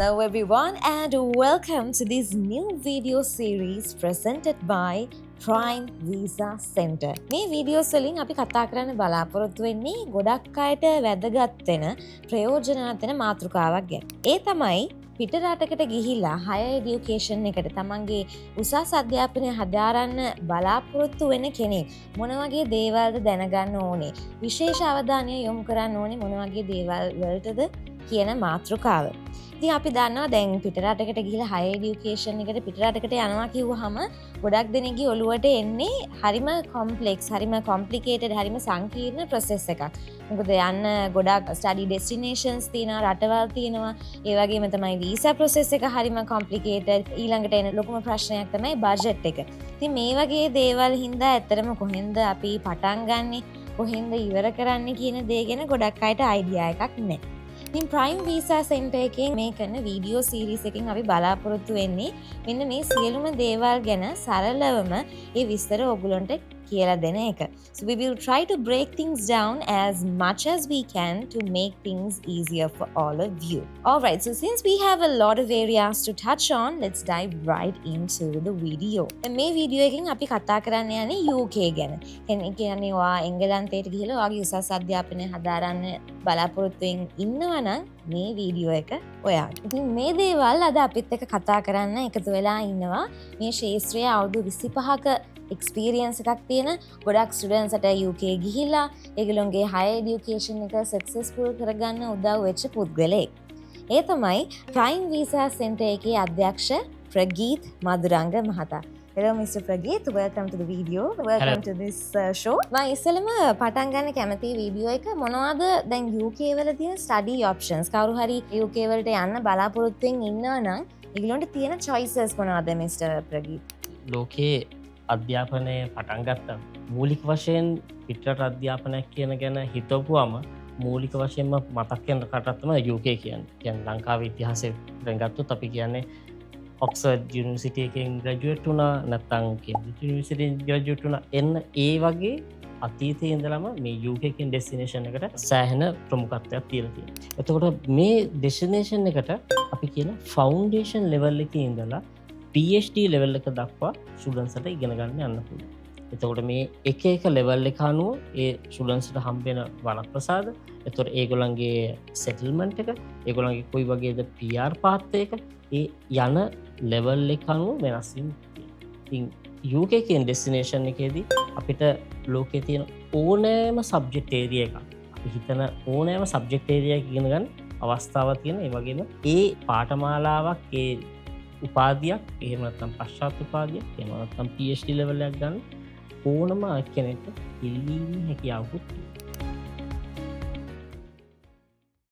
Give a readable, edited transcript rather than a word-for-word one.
Hello everyone and welcome to this new video series presented by Prime Visa Center. මේ videos වලින් අපි කතා කරන්න බලාපොරොත්තු වෙන්නේ ගොඩක් අයට වැදගත් වෙන ප්‍රයෝජනවත් වෙන මාතෘකාවක් ගැන. ඒ තමයි පිට රටකට ගිහිලා higher education එකට තමන්ගේ උසස් අධ්‍යාපනය හදාරන්න බලාපොරොත්තු වෙන කෙනෙක් මොන වගේ දේවල්ද දැනගන්න ඕනේ, විශේෂ අවධානය යොමු කරන්න ඕනේ මොන වගේ දේවල් වලටද කියන මාතෘකාව. ඉතින් අපි දන්නවා දැන් පිටරටකට ගිහිලා higher education එකට පිටරටකට යනවා කිව්වහම ගොඩක් දෙනෙක්ගේ ඔළුවට එන්නේ හරිම complex, හරිම complicated, හරිම සංකීර්ණ process එකක්. මොකද යන්න ගොඩක් study destinations තියෙනවා, රටවල් තියෙනවා. ඒ වගේම තමයි visa process එක හරිම complicated. ඊළඟට එන ලොකුම ප්‍රශ්නයක් තමයි budget එක. ඉතින් මේ වගේ දේවල් හින්දා ඇත්තටම කොහෙන්ද අපි පටන් ගන්නෙ, කොහෙන්ද ඉවර කරන්නේ කියන දේ ගැන ගොඩක් අයට idea එකක් නැහැ. ඉතින් Prime Visa Center එකෙන් මේ කරන වීඩියෝ සීරීස් එකෙන් අපි බලාපොරොත්තු වෙන්නේ මෙන්න මේ සියලුම දේවල් ගැන සරලවම ඒ විස්තර ඔයගොල්ලන්ට කියලා දෙන එක. So we will try to break things down as much as we can to make things easier for all of you. Alright, so since we have a lot of areas to touch on, let's dive right into the video. මේ video එකෙන් අපි කතා කරන්න යන්නේ UK ගැන. කියන්නේ ඔයා එංගලන්තයට ගිහලා ඔයාගේ උසස් අධ්‍යාපනය හදාරන්න බලාපොරොත්තුෙන් ඉන්නවා නම් මේ වීඩියෝ එක ඔයාට. ඉතින් මේ දේවල් අද අපිත් එක්ක කතා කරන්න එකතු වෙලා ඉන්නවා මේ ශාස්ත්‍රීය අවුරුදු 25ක එක්ස්පීරියන්ස් එකක් තියෙන ගොඩක් ස්ටුඩන්ට්ස්ට UK ගිහිල්ලා ඒගොල්ලෝගේ higher education එක successful කරගන්න උදව් වෙච්ච පුද්ගලෙක්. ඒ තමයි Prime Visa Center එකේ අධ්‍යක්ෂ ප්‍රගීත් මදුරංග මහතා. Hello Mr. Prageet, welcome to the video. Welcome to this show. මම ඉස්සෙල්ලම පටන් ගන්න කැමති වීඩියෝ එක මොනවද දැන් UK වල තියෙන study options. කවුරු හරි UK වලට යන්න බලාපොරොත්තුෙන් ඉන්නවා නම් ඒගොල්ලන්ට තියෙන choices මොනවද Mr. Prageet? ලෝකයේ අධ්‍යාපනය පටන් ගත්තා. මූලික වශයෙන් පිටරට අධ්‍යාපනයක් කියන ගැන හිතවුවම මූලික වශයෙන්ම මතක් වෙන රටක් තමයි UK කියන්නේ. කියන්නේ ලංකාවේ ඉතිහාසය දැන් ගත්තොත් අපි කියන්නේ ඔක්ස්ෆර්ඩ් යුනිවර්සිටි එකෙන් ග්‍රැජුවේට් වුණා, නැත්නම් කේම්බ්‍රිජ් යුනිවර්සිටි එකෙන් ග්‍රැජුවේට් වුණා. එන්න ඒ වගේ අතීතයේ ඉඳලම මේ UK එකෙන් ඩෙස්ටිනේෂන් එකට සෑහෙන ප්‍රමුඛත්වයක් තියලා තියෙනවා. එතකොට මේ ඩෙස්ටිනේෂන් එකට අපි කියන ෆවුන්ඩේෂන් ලෙවල් එකේ ඉඳලා PhD ලෙවල් එක දක්වා ස්ටුඩන්ට්ස්ට ඉගෙන ගන්න යන්න පුළුවන්. එතකොට මේ එක එක ලෙවල් එක අනුව ඒ ස්ටුඩන්ට්ස්ට හම්බෙන වරප්‍රසාද, එතකොට ඒගොල්ලන්ගේ සෙටල්මන්ට් එක, ඒගොල්ලන්ගේ කොයි වගේද PR පාත් එක, ඒ යන ලෙවල් එක අනුව වෙනස් වෙනවා. ඉතින් UK කියන ඩෙස්ටිනේෂන් එකේදී අපිට ලෝකයේ තියෙන ඕනෑම සබ්ජෙක්ට් ඒරියා එකක්, අපි හිතන ඕනෑම සබ්ජෙක්ට් ඒරියා එකක් ඉගෙන ගන්න අවස්ථාවක් තියෙන. ඒ වගේම ඒ පාඨමාලාවක්, ඒ උපාධියක්, එහෙම නැත්නම් පශ්චාත් උපාධියක්, එහෙම නැත්නම් PhD level එකක් ගන්න ඕනම කෙනෙක්ට ඉල්ලීමේ හැකියාවකුත් තියෙනවා.